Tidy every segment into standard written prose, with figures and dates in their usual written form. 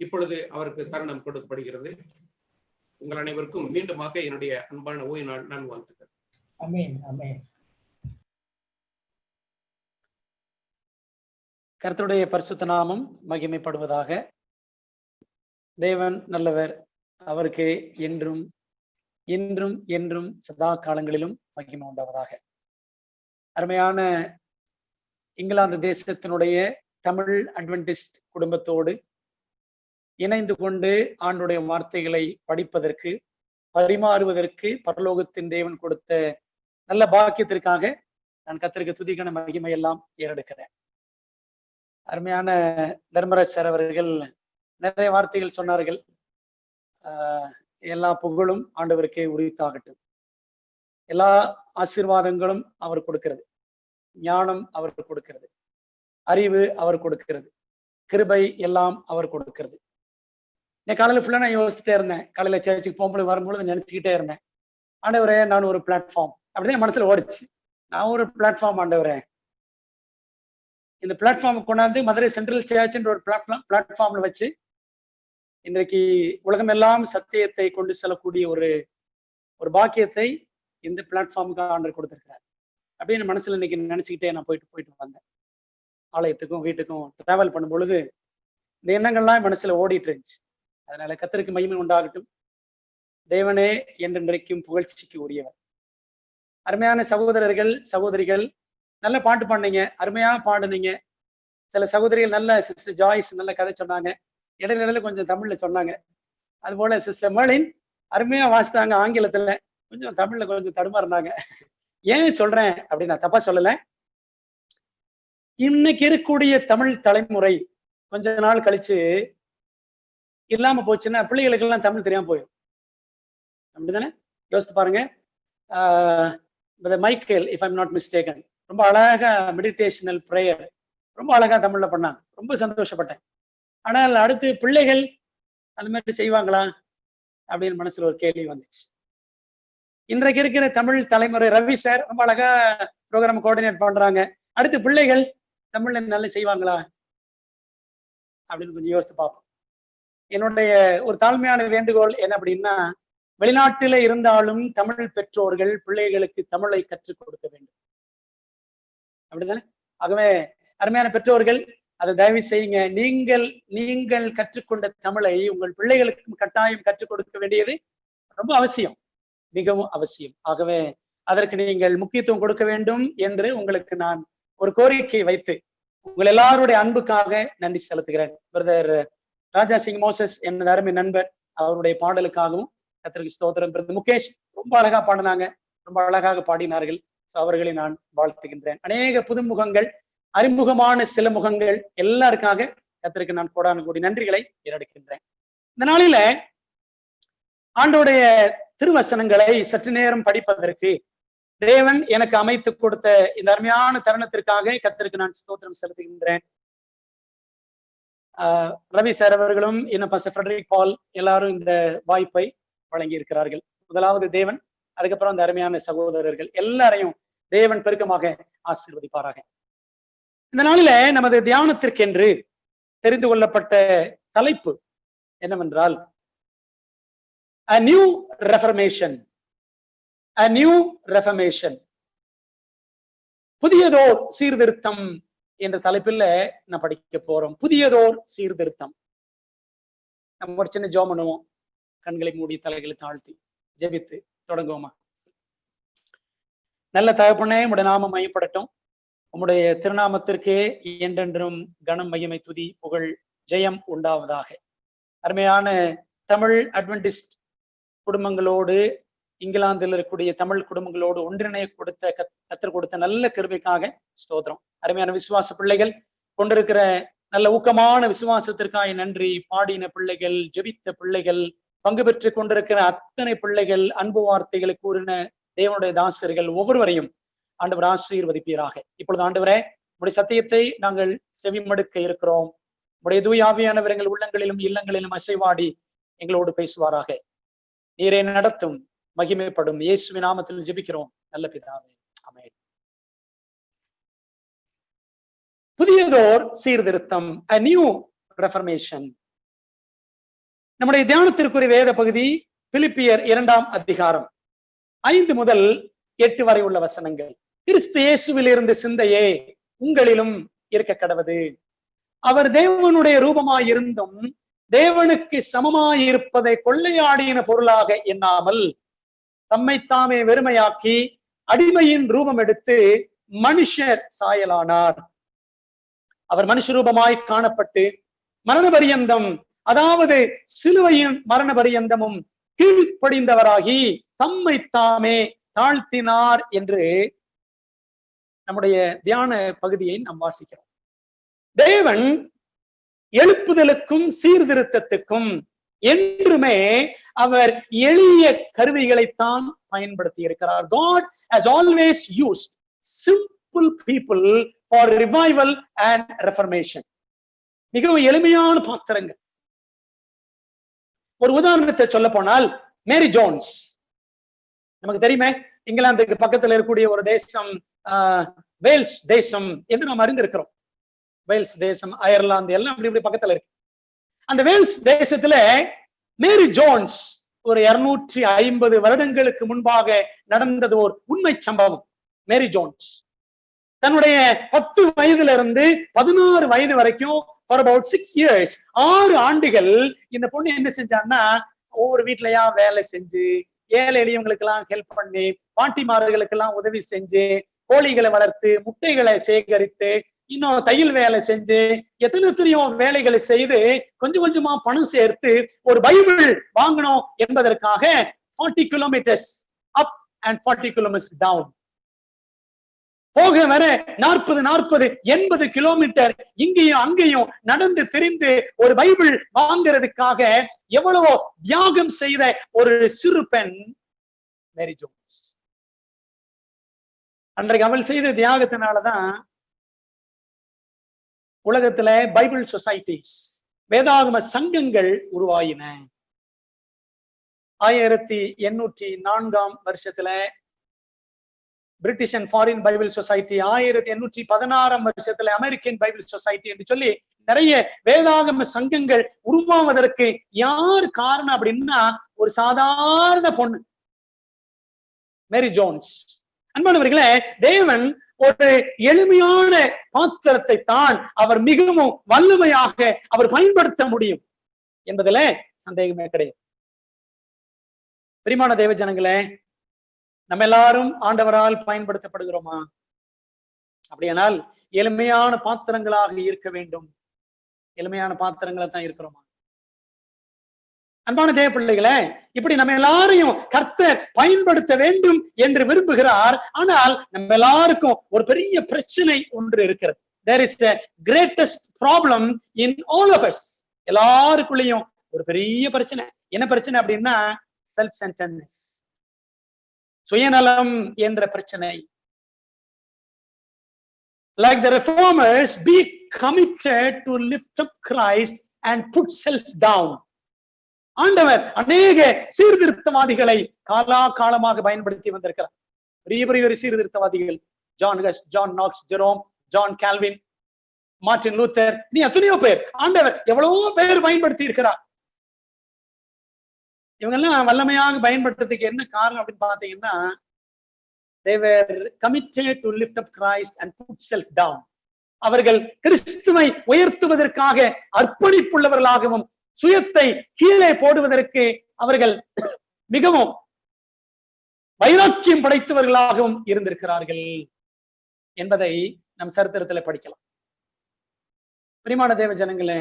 இப்பொழுது அவருக்கு தருணம் கொடுக்கப்படுகிறது. உங்கள் அனைவருக்கும் மீண்டுமாக என்னுடைய அன்பான ஓய்வு நாள் நல்வாழ்த்துக்கள். ஆமென், ஆமென். கர்த்தருடைய பரிசுத்த நாமம் மகிமைப்படுவதாக. தேவன் நல்லவர், அவருக்கு என்றும் இன்றும் என்றும் சதா காலங்களிலும் மகிமை உண்டாவதாக. அருமையான இங்கிலாந்து தேசத்தினுடைய தமிழ் அட்வென்டிஸ்ட் குடும்பத்தோடு இணைந்து கொண்டு ஆண்டுடைய வார்த்தைகளை படிப்பதற்கு, பரிமாறுவதற்கு பரலோகத்தின் தேவன் கொடுத்த நல்ல பாக்கியத்திற்காக நான் கர்த்தருக்கு துதிகன மகிமை எல்லாம் ஏறெடுக்கிறேன். அருமையான தர்மராஜ் சார் அவர்கள் நிறைய வார்த்தைகள் சொன்னார்கள். எல்லா புகழும் ஆண்டவருக்கே உரித்தாகட்டும். எல்லா ஆசீர்வாதங்களும் அவர் கொடுக்கிறது, ஞானம் அவர் கொடுக்கிறது, அறிவு அவர் கொடுக்கிறது, கிருபை எல்லாம் அவர் கொடுக்கிறது. என் காலையில ஃபுல்லா நான் யோசிச்சுட்டே இருந்தேன். காலையில சர்ச்சுக்கு போகும்போது வரும்பொழுது நினைச்சுக்கிட்டே இருந்தேன், ஆண்டவரே நான் ஒரு பிளாட்ஃபார்ம் அப்படிதான் என் மனசுல ஓடிச்சு. நான் ஒரு பிளாட்ஃபார்ம் ஆண்டவரே, இந்த பிளாட்ஃபார்ம் கொண்டாந்து மதுரை சென்ட்ரல் சர்ச்ன்ற ஒரு பிளாட்ஃபார்ம்ல வச்சு இன்றைக்கு உலகம் எல்லாம் சத்தியத்தை கொண்டு செல்லக்கூடிய ஒரு பாக்கியத்தை இந்த பிளாட்ஃபார்முக்கு ஆண்டவர் கொடுத்திருக்கிறார் அப்படின்னு மனசுல இன்னைக்கு நினைச்சுக்கிட்டே நான் போயிட்டு வந்தேன். ஆலயத்துக்கும் வீட்டுக்கும் டிராவல் பண்ணும் பொழுது இந்த எண்ணங்கள்லாம் மனசுல ஓடிட்டு இருந்துச்சு. அதனால கர்த்தருக்கு மகிமை உண்டாகட்டும். தேவனே என்றென்றைக்கும் புகழ்ச்சிக்கு உரியவர். அருமையான சகோதரர்கள் சகோதரிகள் நல்ல பாட்டு பாடுனீங்க, அருமையா பாடுனீங்க. சில சகோதரிகள் நல்ல சிஸ்டர் ஜாய்ஸ் நல்ல கதை சொன்னாங்க, இடையில கொஞ்சம் தமிழ்ல சொன்னாங்க. அது போல சிஸ்டர் மர்லின் அருமையா வாசித்தாங்க ஆங்கிலத்துல, கொஞ்சம் தமிழ்ல கொஞ்சம் தடுமாறினாங்க. ஏன் சொல்றேன் அப்படின்னு நான் தப்பா சொல்லல. இன்னைக்கு இருக்கக்கூடிய தமிழ் தலைமுறை கொஞ்ச நாள் கழிச்சு இல்லாம போச்சுன்னா பிள்ளைகளுக்கு எல்லாம் தமிழ் தெரியாம போயிடும். அப்படிதானே? யோசித்து பாருங்க. Michael, if I'm not mistaken, ரொம்ப அழகா மெடிடேஷனல் பிரேயர் ரொம்ப அழகா தமிழ்ல பண்ணாங்க. ரொம்ப சந்தோஷப்பட்டேன். ஆனால் அடுத்து பிள்ளைகள் அந்த மாதிரி செய்வாங்களா அப்படின்னு மனசுல ஒரு கேள்வி வந்துச்சு. இன்றைக்கு இருக்கிற தமிழ் தலைமுறை ரவி சார் ரொம்ப அழகா ப்ரோக்ராம் கோஆர்டினேட் பண்றாங்க. அடுத்து பிள்ளைகள் தமிழ்ல நல்லா செய்வாங்களா அப்படின்னு கொஞ்சம் யோசித்து பார்ப்போம். என்னுடைய ஒரு தாழ்மையான வேண்டுகோள் என்ன அப்படின்னா, வெளிநாட்டில இருந்தாலும் தமிழ் பெற்றோர்கள் பிள்ளைகளுக்கு தமிழை கற்றுக் கொடுக்க வேண்டும். அப்படிதானே? ஆகவே அருமையான பெற்றோர்கள் அதை தயவு செய்யுங்க. நீங்கள் கற்றுக்கொண்ட தமிழை உங்கள் பிள்ளைகளுக்கும் கட்டாயம் கற்றுக் கொடுக்க வேண்டியது ரொம்ப அவசியம், மிகவும் அவசியம். ஆகவே அதற்கு நீங்கள் முக்கியத்துவம் கொடுக்க வேண்டும் என்று உங்களுக்கு நான் ஒரு கோரிக்கை வைத்து உங்கள் எல்லாருடைய அன்புக்காக நன்றி செலுத்துகிறேன். பிரதர் ராஜா சிங் மோசஸ் எனது அருமை நண்பர், அவருடைய பாடலுக்காகவும் கர்த்தருக்கு ஸ்தோத்திரம். பிரதர் முகேஷ் ரொம்ப அழகா பாடினாங்க, ரொம்ப அழகாக பாடினார்கள். அவர்களை நான் வாழ்த்துகின்றேன். அநேக புதுமுகங்கள், அறிமுகமான சில முகங்கள் எல்லாருக்காக கர்த்தருக்கு நான் கோடான கோடி நன்றிகளை ஏறெடுக்கின்றேன். இந்த நாளில ஆண்டோடைய திருவசனங்களை சற்று நேரம் படிப்பதற்கு தேவன் எனக்கு அமைத்து கொடுத்த இந்த அருமையான தருணத்திற்காக கர்த்தருக்கு நான் ஸ்தோத்திரம் செலுத்துகின்றேன். ரவி சார் அவர்களும் இன்னும் பாஸ்டர் ஃப்ரெடரிக் பால் எல்லாரும் இந்த வாய்ப்பை வழங்கி இருக்கிறார்கள். முதலாவது தேவன், அதுக்கப்புறம் அந்த அருமையான சகோதரர்கள் எல்லாரையும் தேவன் பெருக்கமாக ஆசீர்வதிப்பாராக. இந்த நாளில நமது தியானத்திற்கென்று தெரிந்து கொள்ளப்பட்ட தலைப்பு என்னவென்றால் a new reformation, a new reformation, புதியதோர் சீர்திருத்தம் என்ற தலைப்பில் நான் படிக்க போறோம். புதியதோர் சீர்திருத்தம். நம்ம ஒரு சின்ன ஜெபம் பண்ணுவோம், கண்களை மூடி தலைகளை தாழ்த்தி ஜெபித்து தொடங்குவோமா? நல்ல தகப்பனே, உம்முடைய நாமம் மையப்படட்டும். உம்முடைய திருநாமத்திற்கே என்றென்றும் கனம், மகிமை, துதி, புகழ், ஜெயம் உண்டாவதாக. அருமையான தமிழ் அட்வென்டிஸ்ட் குடும்பங்களோடு, இங்கிலாந்தில் இருக்கக்கூடிய தமிழ் குடும்பங்களோடு ஒன்றிணைய கர்த்தர் கொடுத்த நல்ல கிருபைக்காக ஸ்தோத்திரம். அருமையான விசுவாச பிள்ளைகள் கொண்டிருக்கிற நல்ல ஊக்கமான விசுவாசத்திற்காக நன்றி. பாடின பிள்ளைகள், ஜெபித்த பிள்ளைகள், பங்கு பெற்று கொண்டிருக்கிற அத்தனை பிள்ளைகள், அன்பு வார்த்தைகளை கூறின தேவனுடைய தாசர்கள் ஒவ்வொருவரையும் ஆண்டவர் ஆசீர்வதிப்பீராக. இப்பொழுது ஆண்டவரே, உடைய சத்தியத்தை நாங்கள் செவிமடுக்க இருக்கிறோம். உடைய தூய ஆவியானவர் எங்கள் உள்ளங்களிலும் இல்லங்களிலும் அசைவாடி எங்களோடு பேசுவாராக. நீரை நடத்தும், மகிமைப்படும். இயேசுவின் நாமத்தில் ஜெபிக்கிறோம் நல்ல பிதாவே, ஆமென். புதியதோர் சீர்திருத்தம், a new reformation. நம்முடைய தியானத்திற்குரிய வேத பகுதி பிலிப்பியர் 2ஆம் அதிகாரம் 5 முதல் 8 வரை உள்ள வசனங்கள். கிறிஸ்து இயேசுவில் இருந்த சிந்தையே உங்களிலும் இருக்க கடவது. அவர் தேவனுடைய ரூபமாய் இருந்தும் தேவனுக்கு சமமாய் இருப்பதை கொள்ளையாடின பொருளாக எண்ணாமல் தம்மைத்தாமே வெறுமையாக்கி அடிமையின் ரூபம் எடுத்து மனுஷர் சாயலானார். அவர் மனுஷ ரூபமாய் காணப்பட்டு மரண பரியந்தம், அதாவது சிலுவையின் மரண பரியந்தமும் கீழ்ப்படிந்தவராகி தம்மைத்தாமே தாழ்த்தினார் என்று நம்முடைய தியான பகுதியை நாம் வாசிக்கிறோம். தேவன் எழுப்புதலுக்கும் சீர்திருத்தத்துக்கும் என்றுமே அவர் எளிய கருவிகளைத்தான் பயன்படுத்தி இருக்கிறார். God has always used simple people for revival and reformation. மிகவும் எளிமையான பாத்திரங்கள். ஒரு உதாரணத்தை சொல்ல போனால், மேரி ஜோன்ஸ் நமக்கு தெரியுமே, இங்கிலாந்துக்கு பக்கத்தில் இருக்கக்கூடிய ஒரு தேசம் வேல்ஸ் தேசம் என்று நாம் அறிந்திருக்கிறோம். வேல்ஸ் தேசம், அயர்லாந்து எல்லாம் அப்படி இப்படி பக்கத்துல இருக்கு. அந்த வேல்ஸ் தேசத்துல மேரி ஜோன்ஸ் ஒரு 250 வருடங்களுக்கு முன்பாக நடந்தது ஒரு உண்மை சம்பவம். மேரி ஜோன்ஸ் தன்னுடைய 10 வயதுல இருந்து 16 வயது வரைக்கும் for about 6 years 6 ஆண்டுகள் இந்த பொண்ணு என்ன செஞ்சான்னா, ஒவ்வொரு வீட்லயா வேலை செஞ்சு, ஏழை எளியவங்களுக்கு எல்லாம் ஹெல்ப் பண்ணி, பாட்டிமார்களுக்கு எல்லாம் உதவி செஞ்சு, கோழிகளை வளர்த்து, முட்டைகளை சேகரித்து, இன்னும் தையல் வேலை செஞ்சு, எத்தனையோ வேலைகளை செய்து கொஞ்சம் கொஞ்சமா பணம் சேர்த்து ஒரு பைபிள் வாங்கணும் என்பதற்காக 40 kilometers up and 40 kilometers down, போக வர 40-80 கிலோமீட்டர் இங்கேயும் அங்கேயும் நடந்து திரிந்து ஒரு பைபிள் வாங்கிறதுக்காக எவ்வளவோ தியாகம் செய்த ஒரு சிறு பெண் மேரி ஜோன்ஸ். அன்றைக்கு அவள் செய்த தியாகத்தினாலதான் உலகத்துல பைபிள் சொசைட்டிஸ், வேதாகம சங்கங்கள் உருவாயின. 1804ஆம் வருஷத்துல British and foreign Bible society, 1816ஆம் வருஷத்துல அமெரிக்கன் பைபிள் சொசைட்டி என்று சொல்லி நிறைய வேதாகம சங்கங்கள் உருவாவதற்கு யார் காரணம் அப்படின்னா, ஒரு சாதாரண பொண்ணு மேரி ஜோன்ஸ். அன்பானவர்களே, தேவன் ஒரு எளிமையான பாத்திரத்தை தான் அவர் மிகவும் வல்லமையாக அவர் பயன்படுத்த முடியும் என்பதுல சந்தேகமே கிடையாது. பிரியமான தேவ ஜனங்களே, நம்ம எல்லாரும் ஆண்டவரால் பயன்படுத்தப்படுகிறோமா? அப்படியானால் எளிமையான பாத்திரங்களாக இருக்க வேண்டும். எளிமையான பாத்திரங்களை தான் இருக்கிறோமா? அன்பான தேவ பிள்ளைகளே, இப்படி நம்ம எல்லாரையும் கர்த்தர் பயன்படுத்த வேண்டும் என்று விரும்புகிறார். ஆனால் நம்ம எல்லாருக்கும் ஒரு பெரிய பிரச்சனை ஒன்று இருக்கிறது. There is the greatest problem in all of us. எல்லாருக்குள்ளேயும் ஒரு பெரிய பிரச்சனை. என்ன பிரச்சனை அப்படின்னா, செல்ஃப் சென்டர்ட்னஸ், சுயநலம் என்ற பிரச்சனை. Like the reformers, be committed to lift up Christ and put self down. ஆண்டவர் அநேக சீர்திருத்தவாதிகளை காலமாக பயன்படுத்தி வந்திருக்கிறார். பெரிய பெரிய சீர்திருத்தவாதிகள், John Knox, Jerome, John Calvin, Martin Luther, நீ எத்தனையோ பேர், ஆண்டவர் எவ்வளவோ பேர் பயன்படுத்தி இருக்கிறார். இவங்க எல்லாம் வல்லமையாக பயன்படுத்துறதுக்கு என்ன காரணம் அப்படின்னு பாத்தீங்கன்னா, they were committed to lift up Christ and put self down. அவர்கள் கிறிஸ்துவை உயர்த்துவதற்காக அர்ப்பணிப்புள்ளவர்களாகவும் சுயத்தை கீழே போடுவதற்கு அவர்கள் மிகவும் வைராக்கியம் படைத்தவர்களாகவும் இருந்திருக்கிறார்கள் என்பதை நம் சரித்திரத்தில் படிக்கலாம். பிரியமான தேவ ஜனங்களே,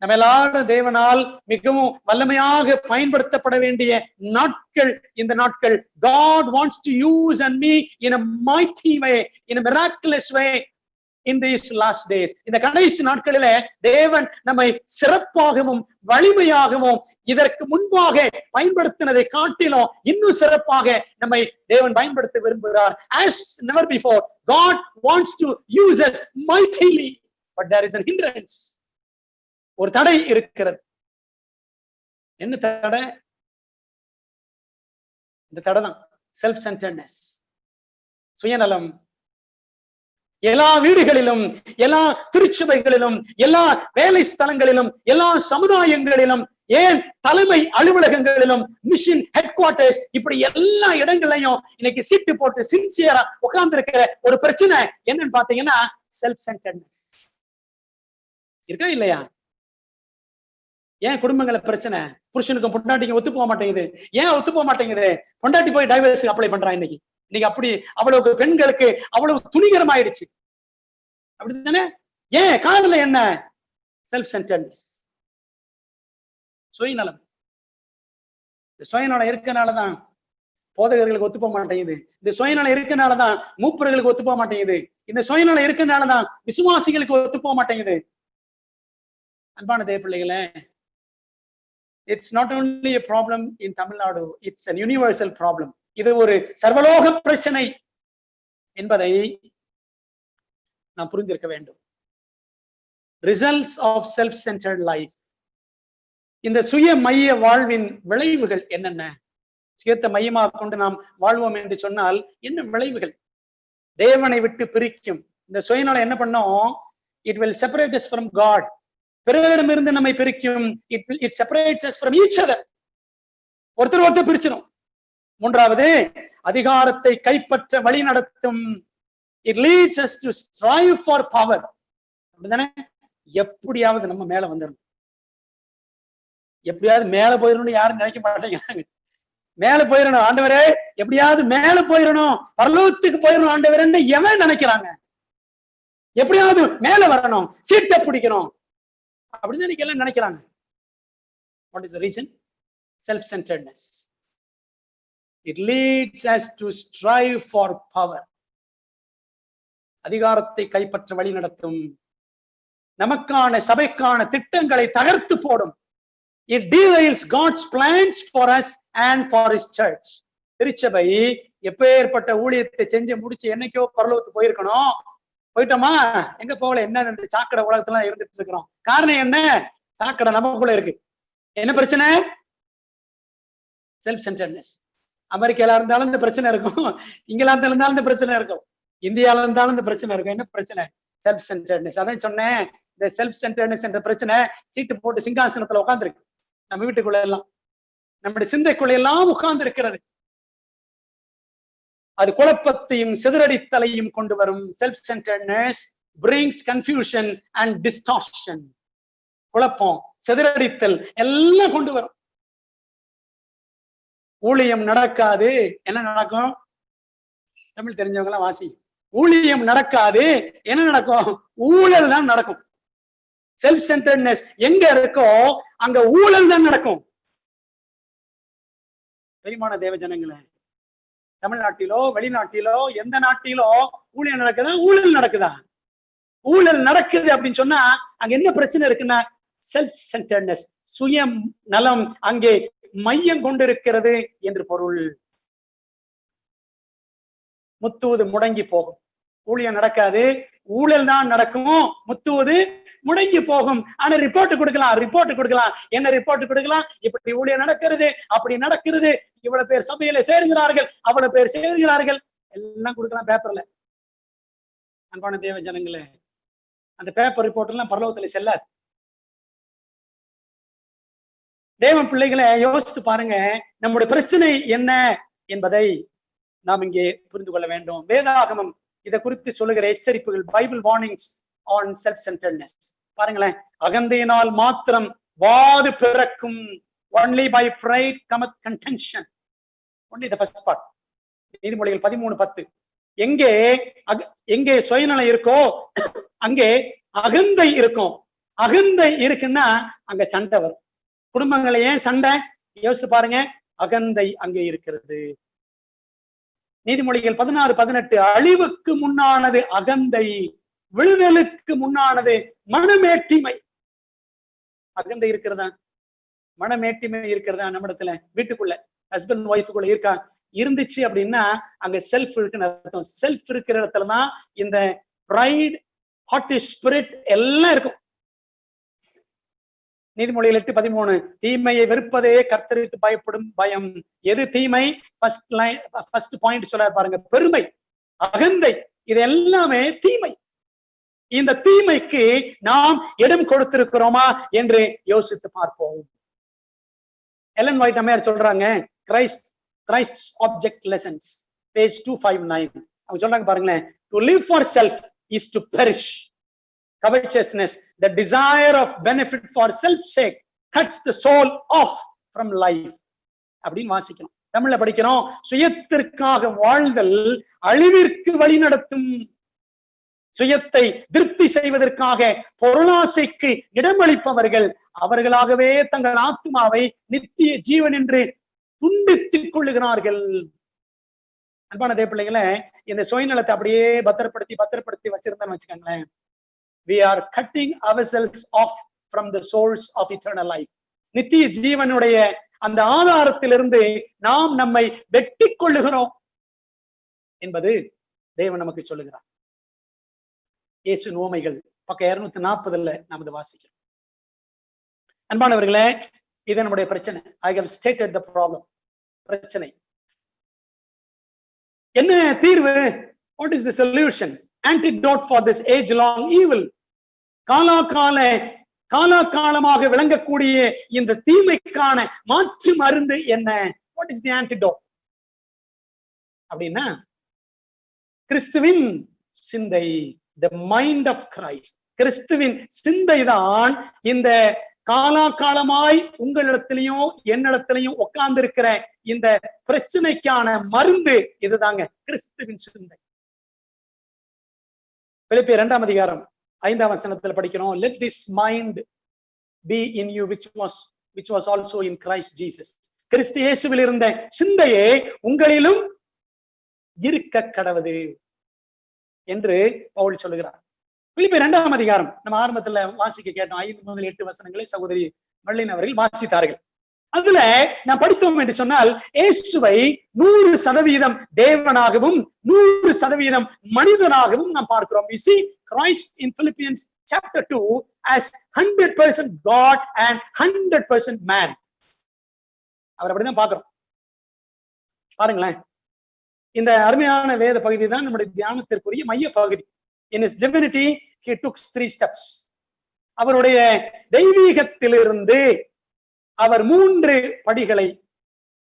நம்ம எல்லாரும் தேவனால் மிகவும் வல்லமையாக பயன்படுத்தப்பட வேண்டிய நாட்கள் இந்த நாட்கள். God wants to use and me in a mighty way, in a miraculous way in these last days. இந்த கடைசி நாட்களில தேவன் நம்மை சிறப்பாகவும் வலிமையாகவும் இதற்கு முன்பாக பயன்படுத்தினதை காட்டிலும் இன்னும் சிறப்பாக நம்மை தேவன் பயன்படுத்த விரும்புகிறார். As never before, God wants to use us mightily, but there is a hindrance. ஒரு தடை இருக்கிறது. என்ன தடை? இந்த தடை தான் செல்ஃப் சென்டர்ட்னஸ், சுயநலம். எல்லா வீடுகளிலும், எல்லா திருச்சபைகளிலும், எல்லா வேலை ஸ்தலங்களிலும், எல்லா சமுதாயங்களிலும் ஏன் தலைமை அலுவலகங்களிலும் மிஷன் ஹெட் குவார்டர்ஸ் இப்படி எல்லா இடங்களையும் இன்னைக்கு சீட்டு போட்டு சின்சியரா உட்கார்ந்து இருக்கிற ஒரு பிரச்சனை என்னன்னு பாத்தீங்கன்னா செல்ஃப் சென்டர்ட்னஸ் இருக்கா இல்லையா? ஏன் குடும்பங்கள பிரச்சனை? புருஷனுக்கும் பொண்டாட்டிக்கும் ஒத்து போக மாட்டேங்குது. ஏன் ஒத்து போக மாட்டேங்குது? பொண்டாட்டி போய் டைவர்ஸ் அப்ளை பண்றான் இன்னைக்கு. இன்னைக்கு அப்படி அவ்வளவு பெண்களுக்கு அவ்வளவு துணிகரம் ஆயிடுச்சு. அப்படித்தானே? ஏன் காரணம் என்ன? செல்ஃப் சென்டர்ட்னஸ், சுயநலம். சுயநலம் இருக்கனாலதான் போதகர்களுக்கு ஒத்து போக மாட்டேங்குது. இந்த சுயநலம் இருக்கனாலதான் மூப்பர்களுக்கு ஒத்து போக மாட்டேங்குது. இந்த சுயநலம் இருக்கனாலதான் விசுவாசிகளுக்கு ஒத்து போக மாட்டேங்குது. அன்பான தேவ பிள்ளைகளே, it's not only a problem in Tamil Nadu, it's an universal problem. இது ஒரு சர்வலோக பிரச்சனை என்பதை நாம் புரிந்திருக்க வேண்டும். Results of self centred life, இந்த சுய மைய வாழ்வின் விளைவுகள் என்னென்ன? சுயத்தை மையமாக கொண்டு நாம் வாழ்வோம் என்று சொன்னால் என்ன விளைவுகள்? தேவனை விட்டு பிரிக்கும். இந்த சுயநலம் என்ன பண்ணும்? It will separate us from God. பிறரிடமிருந்து நம்மை பிரிக்கும். It separates us from each other. ஒருத்தர் பிரிச்சிடும். மூன்றாவது, அதிகாரத்தை கைப்பற்ற வழி நடத்தும். It leads us to strive for power. அப்படிதானே? எப்படியாவது நம்ம மேல வந்துடணும், எப்படியாவது மேல போயிடணும்னு யாரும் நினைக்க மாட்டேங்கிறாங்க. மேல போயிடணும் ஆண்டவரே, எப்படியாவது மேல போயிடணும், பரலோகத்துக்கு போயிடணும் ஆண்டவரே எவன் நினைக்கிறாங்க? எப்படியாவது மேல வரணும், சீட்டை பிடிக்கணும் அப்படின்னு இன்னைக்கு எல்லாம் நினைக்கிறாங்க. What is the reason? Self-centeredness. It leads us to strive for power. அதிகாரத்தை கைப்பற்ற வழி நடத்தும். நமக்கான சபைக்கான திட்டங்களை தகர்த்து போடும். It derails God's plans for us and for His church. திருச்சபை எப்பேற்பட்ட ஊழியத்தை செஞ்சு முடிச்சு என்னைக்கோ பரலோகத்துக்கு போயிருக்கணும். போயிட்டோமா? எங்க போகல. என்ன இந்த சாக்கடை உலகத்துல இருந்துட்டு இருக்கிறோம். காரணம் என்ன? சாக்கடை நமக்குள்ள இருக்கு. என்ன பிரச்சனை? Self centredness. அமெரிக்கால இருந்தாலும் இந்த பிரச்சனை இருக்கும், இங்கிலாந்துல இருந்தாலும் இந்த பிரச்சனை இருக்கும், இந்தியால இருந்தாலும் இந்த பிரச்சனை இருக்கும். என்ன பிரச்சனை? Self centredness. அதான் சொன்னேன், இந்த செல்ஃப் சென்டர்ட்னஸ் என்ற பிரச்சனை சீட்டு போட்டு சிங்காசனத்துல உட்கார்ந்துருக்கு. நம்ம வீட்டுக்குள்ள எல்லாம், நம்முடைய சிந்தைக்குள்ள எல்லாம் உட்கார்ந்து இருக்கிறது. அது குழப்பத்தையும் சிதறடித்தலையும் கொண்டு வரும். Self centredness brings confusion and distortion. குழப்பம், சிதறடித்தல் எல்லாம் கொண்டு வரும். ஊழியம் நடக்காது. என்ன நடக்கும்? தமிழ் தெரிஞ்சவங்க எல்லாம் வாசி. ஊழியம் நடக்காது. என்ன நடக்கும்? ஊழல் தான் நடக்கும். செல்ஃப் சென்டர்ட்னஸ் எங்க இருக்கோ அங்க ஊழல் தான் நடக்கும். பெரியமான தேவ ஜனங்களே, தமிழ்நாட்டிலோ வெளிநாட்டிலோ எந்த நாட்டிலோ ஊழியம் நடக்குதா? ஊழல் நடக்குதா? ஊழல் நடக்குது அப்படின்னு சொன்னா அங்க என்ன பிரச்சனை இருக்குன்னா செல்ஃப் சென்டர்ட்னஸ், சுய நலம் அங்கே மையம் கொண்டிருக்கிறது என்று பொருள். முத்துவது முடங்கி போகும். ஊழியம் நடக்காது, ஊழல் தான் நடக்கும், முத்துவது முடங்கி போகும். ஆனா ரிப்போர்ட் கொடுக்கலாம். என்ன ரிப்போர்ட் கொடுக்கலாம்? இப்படி ஊழியம் நடக்கிறது, அப்படி நடக்கிறது, இவ்வளவு பேர் சபையில சேர்கிறார்கள், அவ்வளவு பேர் சேர்கிறார்கள், எல்லாம் கொடுக்கலாம் பேப்பர்ல. அன்பான தேவ ஜனங்களே, அந்த பேப்பர் ரிப்போர்ட் எல்லாம் பரலோகத்துல செல்லாது. தேவன் பிள்ளைகளை யோசித்து பாருங்க, நம்முடைய பிரச்சனை என்ன என்பதை நாம் இங்கே புரிந்து கொள்ள வேண்டும். வேதாகமம் இதை குறித்து சொல்லுகிற எச்சரிப்புகள், Bible warnings on self centredness பாருங்களேன். அகந்தையினால் மாத்திரம் வாது பிறக்கும். only by pride cometh contention. only the first part. நீதிமொழிகள் 13:10. எங்கே சுயநலம் இருக்கோ அங்கே அகந்தை இருக்கும். அகந்தை இருக்குன்னா அங்க சண்டை வரும். குடும்பங்களை ஏன் சண்டை? யோசித்து பாருங்க, அகந்தை அங்கே இருக்கிறது. நீதிமொழிகள் 16:18. அழிவுக்கு முன்னானது அகந்தை, விழுதலுக்கு முன்னானது மனமேட்டிமை. அகந்தை இருக்கிறதா? மனமேட்டிமை இருக்கிறதா? நம்ம இடத்துல வீட்டுக்குள்ள ஹஸ்பண்ட் ஒய்ஃபுக்குள்ள இருக்கா? இருந்துச்சு அப்படின்னா அங்க செல்ஃப் இருக்குன்னு அர்த்தம். செல்ஃப் இருக்கிற இடத்துலதான் இந்த பிரைட், ஹாட் ஸ்பிரிட் எல்லாம் இருக்கும். நீதிமொழிகள் 8:13. தீமையை வெறுப்பதே கர்த்தருக்கு பயப்படும் பயம். எது தீமை? ஃபர்ஸ்ட் பாயிண்ட் சொல்ல பாருங்க, பெருமை, அகந்தை, இது எல்லாமே தீமை. இந்த தீமைக்கு நாம் இடம் கொடுத்திருக்கிறோமா என்று யோசித்து பார்ப்போம். எலன் ஒயிட் அம்மையார் சொல்றாங்க, கிரைஸ்ட் ஆப்ஜெக்ட் லெசன்ஸ் பேஜ் 259. அவங்க சொல்றாங்க பாருங்களேன், to live for self is to perish. Covetousness, the desire of benefit for self's sake, cuts the soul off from life. அப்படின்னு வாசிக்கணும். தமிழ்ல படிக்கிறோம், சுயத்திற்காக வாழ்தல் அழிவிற்கு வழி நடத்தும். சுயத்தை திருப்தி செய்வதற்காக பொருளாசைக்கு இடமளிப்பவர்கள் அவர்களாகவே தங்கள் ஆத்மாவை நித்திய ஜீவன் என்று துண்டித்துக் கொள்ளுகிறார்கள். அன்பான தேவப்பிள்ளைகளை, இந்த சுயநலத்தை அப்படியே பத்திரப்படுத்தி வச்சிருந்தேன்னு வச்சுக்கோங்களேன், we are cutting ourselves off from the source of eternal life. நித்திய ஜீவனுடைய அந்த ஆதாரத்திலிருந்து நாம் நம்மை வெட்டி கொள்ளுகிறோம் என்பது தேவன் நமக்கு சொல்லுகிறார். இயேசுவின் உவமைகள் பக்கம் 240 நாம் இதை வாசிக்கிறோம். அன்பானவர்களே, இது நம்முடைய பிரச்சனை. I have stated the problem. பிரச்சனை என்ன? தீர்வு? What is the solution? Antidote for this age-long evil. காலாகாலமாக விளங்கக்கூடிய இந்த தீமைக்கான மாற்று மருந்து என்ன? What is the antidote? அப்படின்னா, கிறிஸ்துவின் சிந்தை, the mind of Christ. கிறிஸ்துவின் சிந்தை தான் இந்த காலாகாலமாய் உங்களிடத்திலையும் என்னிடத்திலையும் உட்கார்ந்து இருக்கிற இந்த பிரச்சனைக்கான மருந்து. இதுதாங்க கிறிஸ்துவின் சிந்தை. பிலிப்பியர் 2ஆம் அதிகாரம் 5ஆம் வசனத்துல படிக்கிறோம், let this mind be in you which was also in Christ Jesus. கிறிஸ்து இயேசுவில் இருந்த சிந்தையே உங்களிலும் இருக்க கடவுது என்று பவுல் சொல்லுகிறார். பிலிப்பியர் 2ஆம் அதிகாரம் நம்ம ஆரம்பத்துல வாசிக்க கேட்டோம். 5 முதல் 8 வசனங்களை சகோதரி மல்லின் அவர்கள் வாசித்தார்கள். அதுல நான் படித்தோம் என்று சொன்னால், இயேசுவை 100% தேவனாகவும் 100% மனிதனாகவும் நாம் பார்க்கிறோம். We see Christ in Philippians chapter 2 as 100% God and 100% man. அவர் அப்படிதான் பார்க்கிறோம். பாருங்களேன், இந்த அருமையான வேத பகுதி தான் நம்முடைய தியானத்திற்குரிய மைய பகுதி. In his divinity he took 3 steps. அவருடைய தெய்வீகத்திலிருந்து அவர் 3 படிகளை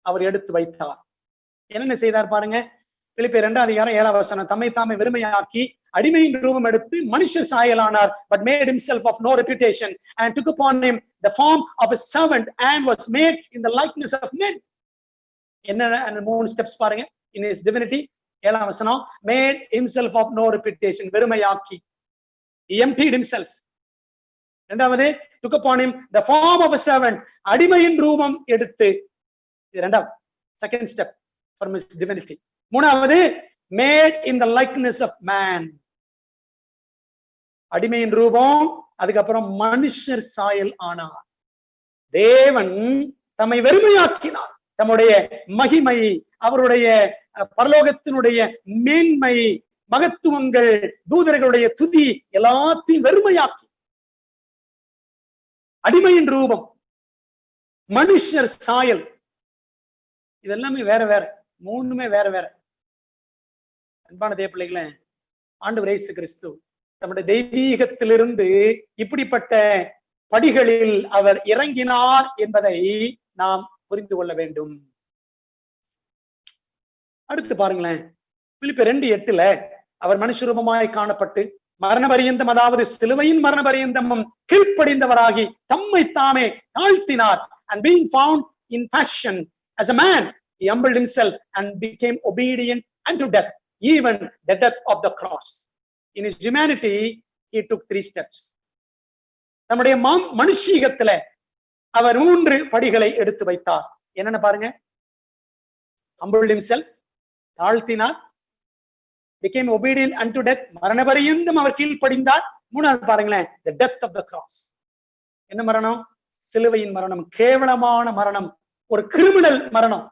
அவர் எடுத்து வைத்தார். என்னென்ன செய்தார் பாருங்க. பிலிப்பியர் 2ஆம் அதிகாரம் 7ஆம் வசனம், தம்மை தாமே வெறுமையாக்கி அடிமையின் ரூபம் எடுத்து மனுஷர் சாயலானார், but made himself of no reputation and took upon him the form of a servant and was made in the likeness of men. என்ன அந்த 3 ஸ்டெப்ஸ் பாருங்க. In his divinity 7ஆம் வசனம், made himself of no reputation, வெறுமையாக்கி, he emptied himself. இரண்டாவது, took upon him the form of a servant, அடிமையின் ரூபம் எடுத்து. இது இரண்டாவது, second step from his divinity. மூணாவது, made in the likeness of man, அடிமையின் ரூபம், அதுக்கப்புறம் மனுஷர் சாயல் ஆனார். தேவன் தம்மை வெறுமையாக்கினார். தம்முடைய மகிமை, அவருடைய பரலோகத்தினுடைய மேன்மை, மகத்துவங்கள், தூதர்களுடைய துதி எல்லாத்தையும் வெறுமையாக்கி, அடிமையின் ரூபம், மனுஷர் சாயல், இதெல்லாமே வேற வேற, மூணுமே வேற வேற. அன்பான தேவ பிள்ளைகளே, ஆண்டவர் இயேசு கிறிஸ்து தம்முடைய தெய்வீகத்திலிருந்து இப்படிப்பட்ட படிகளில் அவர் இறங்கினார் என்பதை நாம் புரிந்து கொள்ள வேண்டும். அடுத்து பாருங்களேன், பிலிப்பியர் 2:8 அவர் மனுஷ ரூபமாய் காணப்பட்டு மரண பரியந்தம், அதாவது சிலுவையின் மரண பரியந்தமும் கீழ்ப்படிந்தவராகி தம்மை தாமே தாழ்த்தினார். And being found in fashion as a man, he humbled himself and became obedient unto death, even the death of the cross. In his humanity, he took 3 steps. நம்முடைய மனுஷீகத்துல அவர் 3 படிகளை எடுத்து வைத்தார். என்னன்னு பாருங்க. humbled himself, தாழ்த்தினார், became obedient unto death, மரண பரியந்தம் அவர் கீழ்ப்படிந்தார். மூணாவது பாருங்களேன், the death of the cross. என்ன மரணம்? சிலுவையின் மரணம். கேவலமான மரணம், ஒரு கிரிமினல் மரணம்.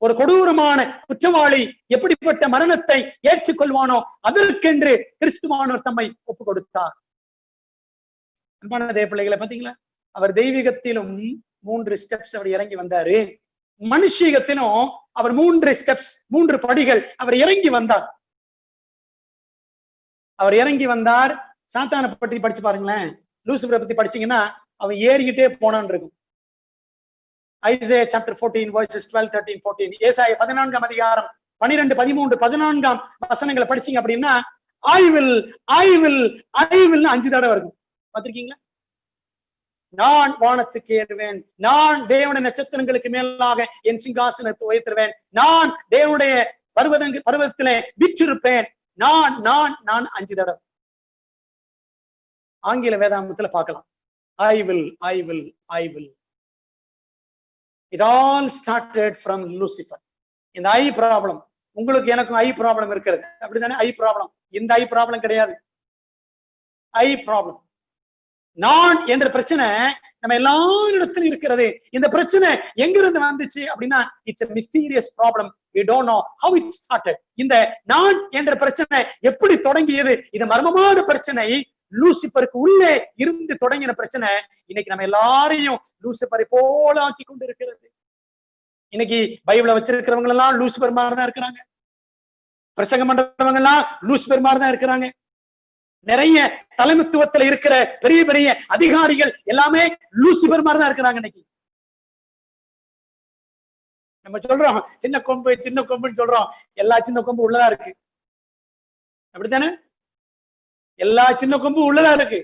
ஒரு கொடூரமான குற்றவாளி எப்படிப்பட்ட மரணத்தை ஏற்றுக்கொள்வானோ அதற்கென்று கிறிஸ்துவானவர் தம்மை ஒப்பு கொடுத்தார். அன்பான தேவ பிள்ளைகளை பாத்தீங்களா, அவர் தெய்வீகத்திலும் 3 ஸ்டெப்ஸ் அவர் இறங்கி வந்தாரு. மனுஷீகத்திலும் அவர் 3 ஸ்டெப்ஸ், 3 படிகள் அவர் இறங்கி வந்தார். அவர் இறங்கி வந்தார். சாத்தானை பற்றி படிச்சு பாருங்களேன். லூசிபரை பத்தி படிச்சீங்கன்னா அவன் ஏறிக்கிட்டே போனான் இருக்கும். Isaiah chapter 14 verses 12, 13, 14. ஏசாயா 14ஆம் அதிகாரம் 12, 13, 14ஆம் வசனங்களை படிச்சீங்க அப்படின்னா I will 5 தடவை இருக்கும். பாத்திருக்கீங்களா? நான் வானத்துக்கு ஏறுவேன், நான் தேவனுடைய நட்சத்திரங்களுக்கு மேலாக என் சிங்காசனத்தை உயர்த்துவேன், நான் தேவனுடைய பர்வதத்திலே விற்றிருப்பேன், நான் 5 தடவை. ஆங்கில வேதாகமத்துல பார்க்கலாம். I will. It all started from Lucifer. இந்த ஐ ப்ராப்ளம் உங்களுக்கு எனக்கும் ஐ ப்ராப்ளம் இருக்கிறது, அப்படித்தானே? ஐ ப்ராப்ளம், இந்த ஐ ப்ராப்ளம் கிடையாது. ஐ ப்ராப்ளம், நான் என்ற பிரச்சனை நம்ம எல்லாரிடத்திலும் இருக்கிறது. இந்த பிரச்சனை எங்கிருந்து வந்துச்சு அப்படின்னா it's a mysterious problem. We don't know how it started. இந்த நான் என்ற பிரச்சனை எப்படி தொடங்கியது? இது மர்மமான பிரச்சனை. லூசிபருக்கு உள்ளே இருந்து தொடங்கின பிரச்சனை இன்னைக்கு நம்ம எல்லாரையும் லூசிபரை போல ஆக்கி கொண்டு இருக்கிறது. இன்னைக்கு பைபிளை வச்சிருக்கிறவங்க எல்லாம் லூசிபர் மாதிரி தான் இருக்கிறாங்க. பிரசங்கம் பண்றவங்க எல்லாம் லூசிபர் மாதிரி தான் இருக்கிறாங்க. நிறைய தலைமைத்துவத்துல இருக்கிற பெரிய பெரிய அதிகாரிகள் எல்லாமே லூசிபர் மாதிரி தான் இருக்கிறாங்க. இன்னைக்கு நம்ம சொல்றோம் சின்ன கொம்புன்னு சொல்றோம். எல்லா சின்ன கொம்பு உள்ளதா இருக்கு, அப்படித்தானே? எல்லா சின்ன கொம்பும் உள்ளதா இருக்கு.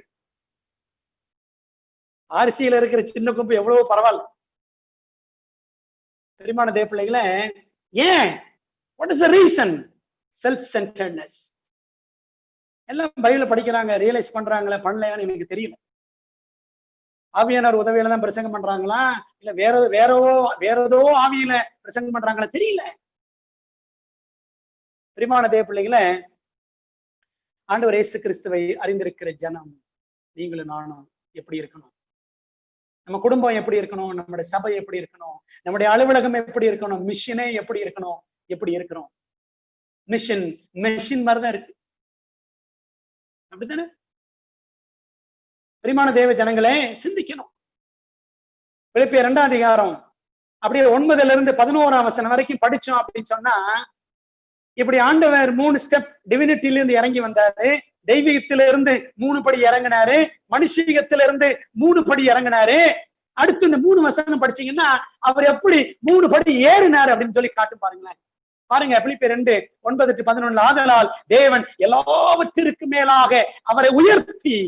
ஆர்சியில இருக்கிற சின்ன கொம்பு எவ்வளவோ பரவாயில்ல. பெருமான தேவ பிள்ளைகளே, ஏன்? What is the reason? Self centredness. எல்லாம் பைபிள படிக்கிறாங்க, ரியலைஸ் பண்றாங்களா பண்ணலையான்னு எனக்கு தெரியல. ஆவியானவர் உதவியில தான் பிரசங்கம் பண்றாங்களா இல்ல வேற ஏதோ ஆவியில பிரசங்கம் பண்றாங்களா தெரியல. பெருமான தேவ பிள்ளைகளே, ஆண்டவர் இயேசு கிறிஸ்துவை அறிந்திருக்கிற ஜனம் நீங்களும் நானும் எப்படி இருக்கணும்? நம்ம குடும்பம் எப்படி இருக்கணும்? நம்முடைய சபை எப்படி இருக்கணும்? நம்முடைய அலுவலகம் எப்படி இருக்கணும்? மிஷனே எப்படி இருக்கணும்? எப்படி இருக்கிறோம்? மெஷின் மாதிரிதான் இருக்கு, அப்படித்தானே? பிரியமான தேவ ஜனங்களே, சிந்திக்கணும். பிலிப்பியர் 2ஆம் அதிகாரம் அப்படியே 9 வசனம் வரைக்கும் படிச்சோம் அப்படின்னு சொன்னா, இப்படி ஆண்டவர் 3 ஸ்டெப் டிவினிட்டில இருந்து இறங்கி வந்தாரு. தெய்வீகத்திலிருந்து 3 படி இறங்கினாரு, மனுஷீகத்திலிருந்து 3 படி இறங்கினாரு. அடுத்து இந்த 3 வசனம் படிச்சீங்கன்னா அவர் எப்படி 3 படி ஏறினாரு அப்படின்னு சொல்லி காட்டு பாருங்களேன். பாருங்க, பிலிப்பியர் 2:9-11. ஆதலால் தேவன் எல்லாவற்றிற்கு மேலாக அவரை உயர்த்தி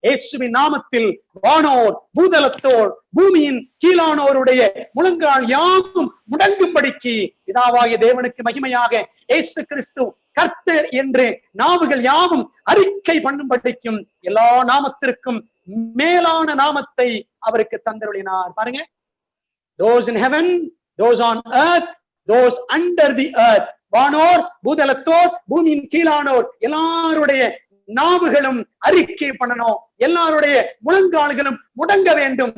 இயேசுவின் நாமத்தில் வானோர் பூதலத்தோர் பூமியின் கீழானோருடைய முழங்கால் யாவும் முடங்கும்படிக்கு பிதாவாகிய தேவனுக்கு மகிமையாக இயேசு கிறிஸ்து கர்த்தர் என்று நாவுகள் யாவும் அறிக்கை பண்ணும்படிக்கும் எல்லா நாமத்திற்கும் மேலான நாமத்தை அவருக்கு தந்தருளினார். பாருங்க, those in heaven, those on earth, those under the earth. வானோர் பூதலத்தோர் பூமியின் கீழானோர் எல்லாருடைய நாவுகளும் அறிக்கை பண்ணணும், எல்லாருடைய முழங்கால்களும் முடங்க வேண்டும்.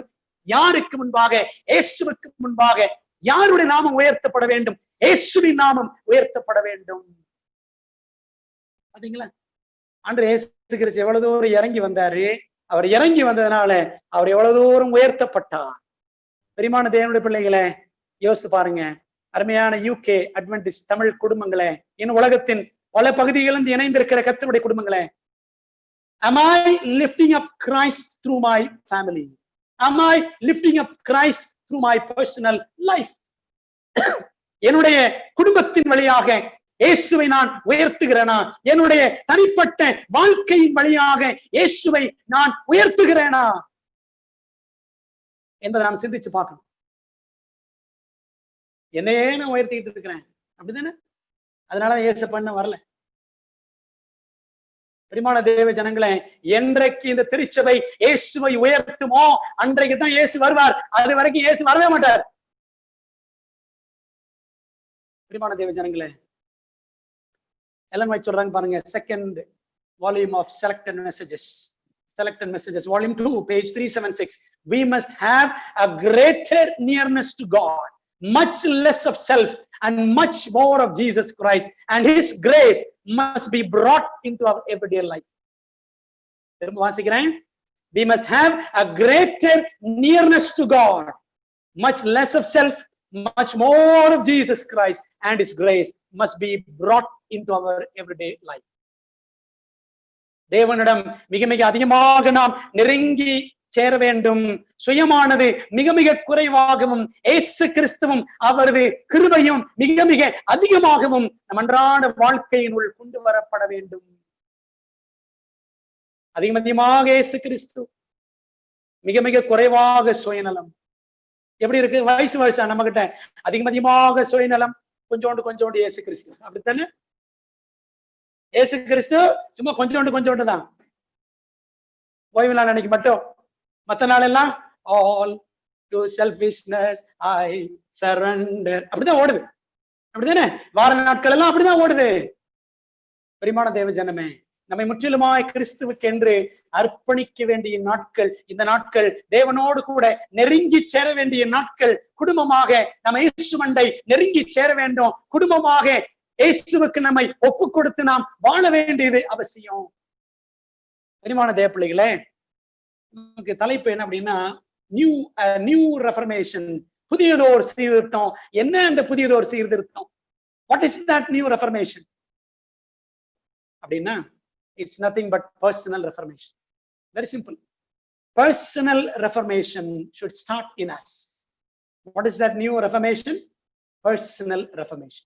யாருக்கு முன்பாக? இயேசுவுக்கு முன்பாக. யாருடைய நாமம் உயர்த்தப்பட வேண்டும்? இயேசுவின் நாமம் உயர்த்தப்பட வேண்டும். பாத்தீங்களா, ஆண்டவர் இயேசு கிறிஸ்து எவ்வளவு தூரம் இறங்கி வந்தாரு. அவர் இறங்கி வந்ததுனால அவர் எவ்வளவு தூரம் உயர்த்தப்பட்டார். பெரியமான தேவனுடைய பிள்ளைகளை யோசித்து பாருங்க. அருமையான UK அட்வென்டிஸ்ட் தமிழ் குடும்பங்களே, என் உலகத்தின் பல பகுதிகளிலிருந்து இணைந்திருக்கிற கர்த்தருடைய குடும்பங்களே, am I lifting up Christ through my family? Am I lifting up Christ through my personal life? என்னுடைய குடும்பத்தின் வழியாக இயேசுவை நான் உயர்த்துகிறேனா? என்னுடைய தனிப்பட்ட வாழ்க்கையின் வழியாக இயேசுவை நான் உயர்த்துகிறேனா என்பதை நாம் சிந்திச்சு பார்க்கணும். என்னையே நான் உயர்த்திக்கிட்டு இருக்கிறேன், அப்படிதானே? அதனால இயேசு பண்ண வரல. பிரியமான தேவ ஜனங்களே, என்றைக்கு இந்த திருச்சபை இயேசுவை உயர்த்துமோ அன்றைக்கு தான் இயேசு வருவார். அது வரைக்கும் இயேசு வரவே மாட்டார். பிரியமான தேவ ஜனங்களே, எல்லாம் சொல்றாங்க பாருங்க, second volume of selected messages volume 2 page 376. We must have a greater nearness to God, much less of self and much more of Jesus Christ, and his grace must be brought into our everyday life. திரும்ப வாசிக்கிறேன். We must have a greater nearness to God, much less of self, much more of Jesus Christ, and his grace must be brought into our everyday life. தேவனிடம் மிக மிக அதிகமாக நாம் நெருங்கி சேர வேண்டும். சுயமானது மிக மிக குறைவாகவும் இயேசு கிறிஸ்துவும் அவரது கிருபையும் மிக மிக அதிகமாகவும் நம் அன்றாட வாழ்க்கையினுள் கொண்டு வரப்பட வேண்டும். அதிகமாக இயேசு கிறிஸ்து, மிக மிக குறைவாக சுயநலம். எப்படி இருக்கு? வயசு வயசா நம்ம கிட்ட அதிகமாக சுயநலம், கொஞ்சோண்டு கொஞ்சோண்டு இயேசு கிறிஸ்து. அப்படித்தானே? இயேசு கிறிஸ்து சும்மா கொஞ்சோண்டு கொஞ்சோண்டு தான். ஓய்வு நாள் அன்னைக்கு மட்டும், மத்த நாள் எல்லாம் all to selfishness I surrender, அப்படிதான் ஓடுது. அப்படித்தானே? வார நாட்கள் எல்லாம் அப்படிதான் ஓடுது. பிரியமான தேவ ஜனமே, நம்மை முற்றிலுமாய் கிறிஸ்துவுக்கு என்று அர்ப்பணிக்க வேண்டிய நாட்கள் இந்த நாட்கள். தேவனோடு கூட நெருங்கி சேர வேண்டிய நாட்கள். குடும்பமாக நம்ம இயேசு மண்டை நெருங்கி சேர வேண்டும். குடும்பமாக இயேசுவுக்கு நம்மை ஒப்பு கொடுத்து நாம் வாழ வேண்டியது அவசியம். பிரியமான தேவ பிள்ளைகளே, நமக்கு தலைப்பு என்ன அப்படின்னா, நியூ ரெஃபர்மேஷன், புதியதோர் சீர்திருத்தம். என்ன அந்த புதியதோர் சீர்திருத்தம்? What is that new reformation அப்படின்னா, it's nothing but personal reformation. Very simple. Personal reformation should start in us. What is that new reformation? Personal reformation.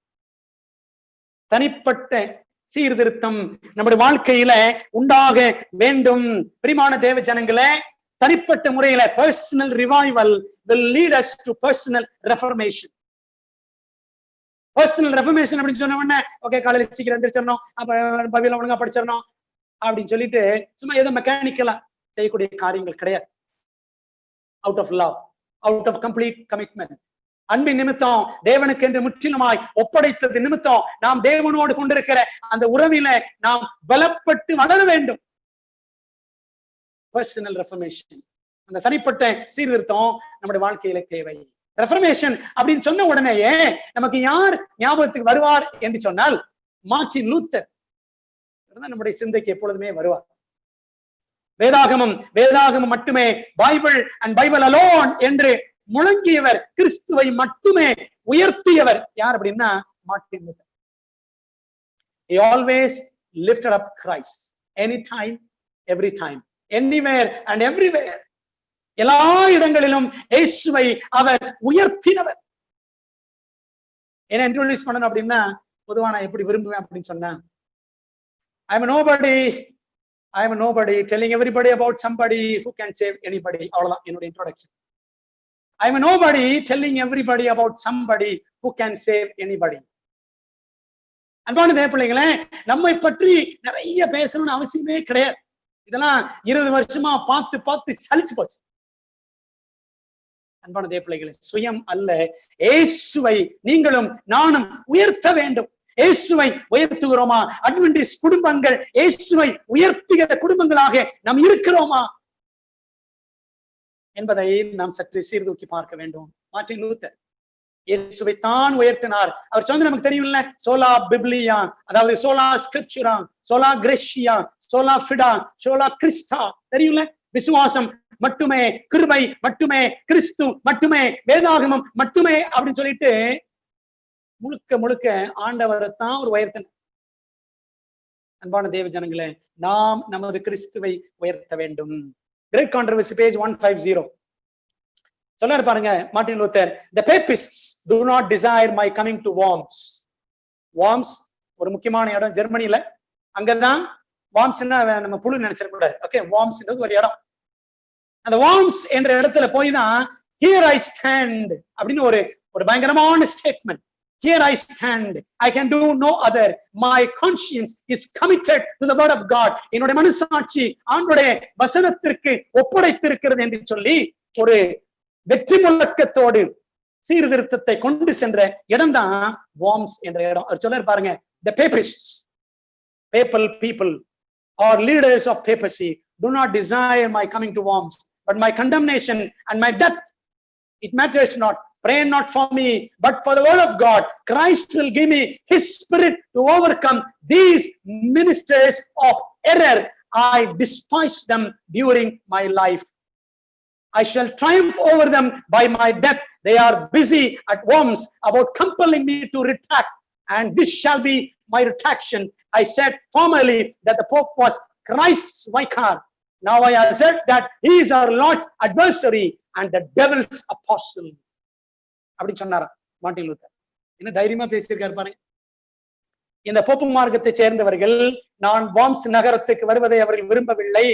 தனிப்பட்ட சீர்திருத்தம் நம்முடைய வாழ்க்கையில உண்டாக வேண்டும். பிரியமான தேவ ஜனங்களே, தனிப்பட்ட முறையில personal revival will lead us to personal reformation. Personal reformation அப்படின்னு சொன்ன உடனே, ஓகே காலையில சீக்கிரம் எந்திரிச்சிடணும், அப்ப பைபிள ஒழுங்கா படிச்சிடணும் அப்படின்னு சொல்லிட்டு சும்மா ஏதோ மெக்கானிக்கலா செய்யக்கூடிய காரியங்கள் கிடையாது. Out of love, out of complete commitment, அன்பின் நிமித்தம், தேவனுக்கு என்று முற்றிலுமாய் ஒப்படைத்தது நிமித்தம் நாம் தேவனோடு கொண்டிருக்கிற அந்த உறவில நாம் பலப்பட்டு வளர வேண்டும். பர்சனல் ரெஃபர்மேஷன், அந்த தனிப்பட்ட சீர்திருத்தம் நம்முடைய வாழ்க்கையில தேவை. ரெஃபர்மேஷன் அப்படின்னு சொன்ன உடனேயே நமக்கு யார் ஞாபகத்துக்கு வருவார் என்று சொன்னால், மார்ட்டின் லூத்தர் நம்முடைய சிந்தைக்கு எப்பொழுதுமே வருவார். வேதாகமம் மட்டுமே, பைபிள் அண்ட் பைபிள் அலோன் என்று முழங்கியவர், கிறிஸ்துவை மட்டுமே உயர்த்தியவர் யார் அப்படின்னா Martin Luther. He always lifted up Christ, anytime, every time, anywhere and everywhere. எல்லா இடங்களிலும் இயேசுவை அவர் உயர்த்தினவர். என்ன இன்ட்ரோடியூஸ் பண்ணணும் அப்படின்னா, பொதுவா நான் எப்படி விரும்புவேன் அப்படின்னு சொன்னா, I am a nobody telling everybody about somebody who can save anybody. அவ்வளவுதான் என்னோட introduction. I am a nobody telling everybody about somebody who can save anybody. அன்பான தேவ பிள்ளைகளே, நம்மை பற்றி நிறைய பேசணும்னு அவசியமே கிடையாது. இதெல்லாம் 20 வருஷமா பார்த்து சலிச்சு போச்சு. அன்பான தேவ பிள்ளைகளே, சுயம் அல்ல, இயேசுவை நீங்களும் நானும் உயர்த்த வேண்டும். இயேசுவை உயர்த்துகிறோமா? அட்வென்டிஸ்ட் குடும்பங்கள் இயேசுவை உயர்த்துகிற குடும்பங்களாக நாம் இருக்கிறோமா என்பதை நாம் சற்று சீர்தூக்கி பார்க்க வேண்டும். மார்ட்டின் லூத்தர் இயேசுவை தான் உயர்த்தினார். அவர் சொன்னது நமக்கு தெரியும்ல, சோலா பிப்லியா, அதாவது சோலா ஸ்கிரிப்சுரா, சோலா கிரேஷியா, சோலா ஃபிடா, சோலா கிறிஸ்டா. தெரியும்ல, விசுவாசம் மட்டுமே, கிருபை மட்டுமே, கிறிஸ்து மட்டுமே, வேதாகமம் மட்டுமே அப்படின்னு சொல்லிட்டு முழுக்க முழுக்க ஆண்டவரைத்தான் ஒரு உயர்த்தினார். அன்பான தேவ ஜனங்களே, நாம் நமது கிறிஸ்துவை உயர்த்த வேண்டும். Great controversy, page 150. சொல்றாரு பாருங்க Martin Luther, the papists do not desire my coming to Worms. Worms ஒரு முக்கியமான இடம் ஜெர்மனில. அங்கதான் வார்ம்ஸ்னா நம்ம புழு நினைச்சிட கூடாது. ஓகே, வார்ம்ஸ்ன்றது ஒரு இடம். அந்த வார்ம்ஸ் என்ற இடத்துல போய் தான் here I stand அப்படின்னு ஒரு பயங்கரமான statement. Here I stand, I can do no other. My conscience is committed to the word of God. என்னுடைய மனசாட்சி ஆண்டவருடைய வசனத்திற்கு ஒப்படைத்திருக்கிறது என்று சொல்லி ஒரு வெற்றி முழக்கத்தோடு சீர்திருத்தத்தை கொண்டு சென்ற இடம் தான் வார்ம்ஸ் என்ற இடம். அவர் சொல்றாரு பாருங்க, the papists, papal people or leaders of papacy do not desire my coming to Worms, but my condemnation and my death. It matters not. Pray not for me, but for the word of God. Christ will give me his spirit to overcome these ministers of error. I despise them during my life. I shall triumph over them by my death. They are busy at Worms about compelling me to retract, and this shall be my retraction. I said formerly that the Pope was Christ's vicar. Now I assert that he is our Lord's adversary and the devil's apostle. அப்படி சொன்னாரா Martin Luther. என்ன தைரியமா பேசியிருக்காரு பாருங்க. இந்த pope மார்க்கத்தை சேர்ந்தவர்கள் நான் வார்ம்ஸ் நகரத்துக்கு வருவதை அவர்கள் விரும்பவில்லை,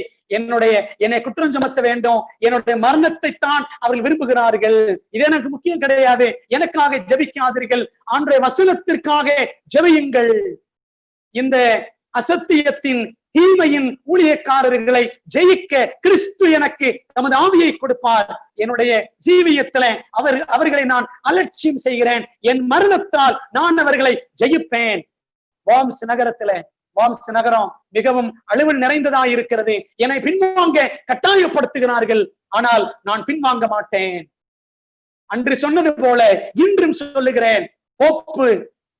என்னை குற்றம் சுமத்த வேண்டும், என்னுடைய மரணத்தை தான் அவர்கள் விரும்புகிறார்கள். இது எனக்கு முக்கியம் கிடையாது, எனக்காக ஜெபிக்காதீர்கள், ஆண்டவருடைய வசனத்திற்காக ஜெபியுங்கள். இந்த அசத்தியத்தின் தீமையின் ஊழியக்காரர்களை ஜெயிக்க கிறிஸ்து எனக்கு தமது ஆவியை கொடுப்பார். என்னுடைய ஜீவியத்துல அவர்களை நான் அலட்சியம் செய்கிறேன், என் மரணத்தால் நான் அவர்களை ஜெயிப்பேன். வார்ம்ஸ் நகரம் மிகவும் அலுவல் நிறைந்ததாக இருக்கிறது. என்னை பின்வாங்க கட்டாயப்படுத்துகிறார்கள், ஆனால் நான் பின்வாங்க மாட்டேன். அன்று சொன்னது போல இன்றும் சொல்லுகிறேன், போப்பு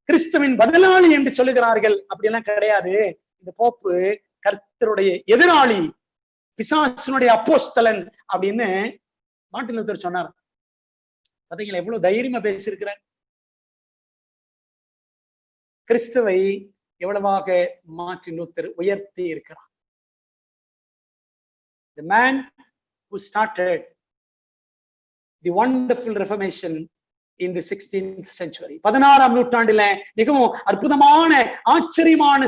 கிறிஸ்துவின் பதிலாளி என்று சொல்லுகிறார்கள். அப்படி எல்லாம் கிடையாது. இந்த போப்பு கர்த்தருடைய எதிராளி, பிசாசுனுடைய அப்போஸ்தலன் அப்படின்னு மார்ட்டின் லூத்தர் சொன்னார். பாத்தீங்களா எவ்வளவு தைரியமா பேசியிருக்கிறேன். கிறிஸ்துவை எவ்வளவாக மார்ட்டின் லூத்தர் உயர்த்தி இருக்கிறார். The man who started the wonderful reformation in the 16th century, 16ஆம் நூற்றாண்டில மிகவும் அற்புதமான ஆச்சரியமான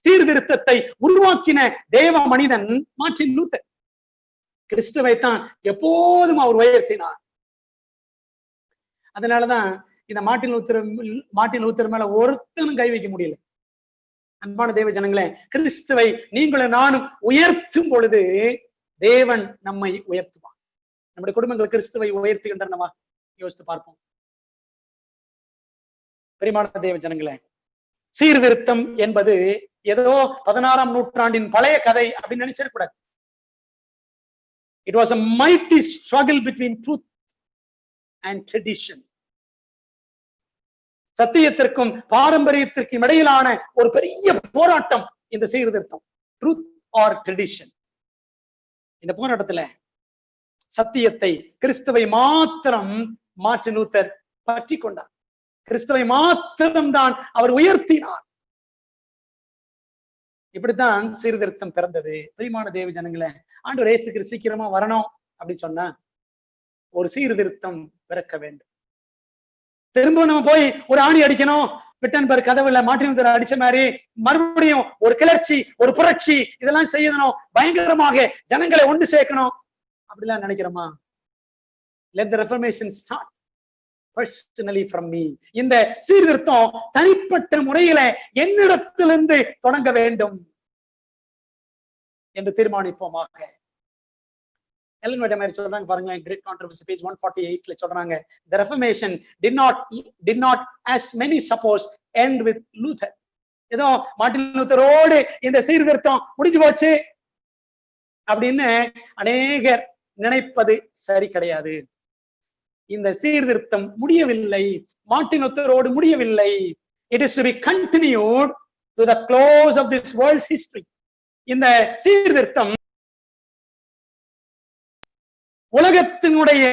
சீர்திருத்தத்தை உருவாக்கின தேவ மனிதன் மார்ட்டின் லூத்தர். கிறிஸ்துவை தான் எப்போதும் அவர் உயர்த்தினார். அதனாலதான் இந்த மார்ட்டின் லூத்தர் மேல ஒருத்தனும் கை வைக்க முடியல. அன்பான தேவ ஜனங்களே, கிறிஸ்துவை நீங்களும் நானும் உயர்த்தும் பொழுது தேவன் நம்மை உயர்த்துவான். நம்முடைய குடும்பங்கள் கிறிஸ்துவை உயர்த்துகின்றனவா? யோசித்து பார்ப்போம். பிரியமான தேவ ஜனங்களே, சீர்திருத்தம் என்பது ஏதோ 16ஆம் நூற்றாண்டின் பழைய கதை அப்படின்னு நினைச்சிடக்கூடாது. It was a mighty struggle between truth and tradition. சத்தியத்திற்கும் பாரம்பரியத்திற்கும் இடையிலான ஒரு பெரிய போராட்டம் இந்த சீர்திருத்தம். Truth or tradition. இந்த போராட்டத்துல சத்தியத்தை, கிறிஸ்துவை மாத்திரம் மார்ட்டின் லூத்தர் பற்றி கொண்டார். கிறிஸ்துவை மாத்திரம் தான் அவர் உயர்த்தினார். இப்படித்தான் சீர்திருத்தம் பிறந்தது. பிரியமான தேவ ஜனங்களே, ஆண்டவர் இயேசு கிறிஸ்து சீக்கிரமா வரணும் அப்படின்னு சொன்னா ஒரு சீர்திருத்தம் பிறக்க வேண்டும். திரும்ப நம்ம போய் ஒரு ஆணி அடிக்கணும், விட்டன்பர்க் கதவுல மார்ட்டின் லூத்தர் அடிச்ச மாதிரி மறுபடியும் ஒரு கிளர்ச்சி, ஒரு புரட்சி இதெல்லாம் செய்யணும், பயங்கரமாக ஜனங்களை ஒன்று சேர்க்கணும் அப்படிலாம் நினைக்கிறோமா? Let the reformation start personally from me. இந்த சீர்திருத்தம் தனிப்பட்ட முறையில என்னிடத்திலிருந்து தொடங்க வேண்டும் என்று தீர்மானிப்போமாக. எலன் ஒயிட் மாதிரி சொல்றாங்க பாருங்க, கிரேட் கான்ட்ரோவர்சி பேஜ் 148ல சொல்றாங்க, the reformation did not as many suppose end with Luther. ஏதோ மார்ட்டின் லூத்தரோடு இந்த சீர்திருத்தம் முடிஞ்சு போச்சு அப்படின்னு அநேகர் நினைப்பது சரி கிடையாது. இந்த சீர்திருத்தம் முடியவில்லை, மார்ட்டின் லூத்தரோடு முடியவில்லை. It is to be continued to the close of this world's history. இந்த சீர்திருத்தம் உலகத்தினுடைய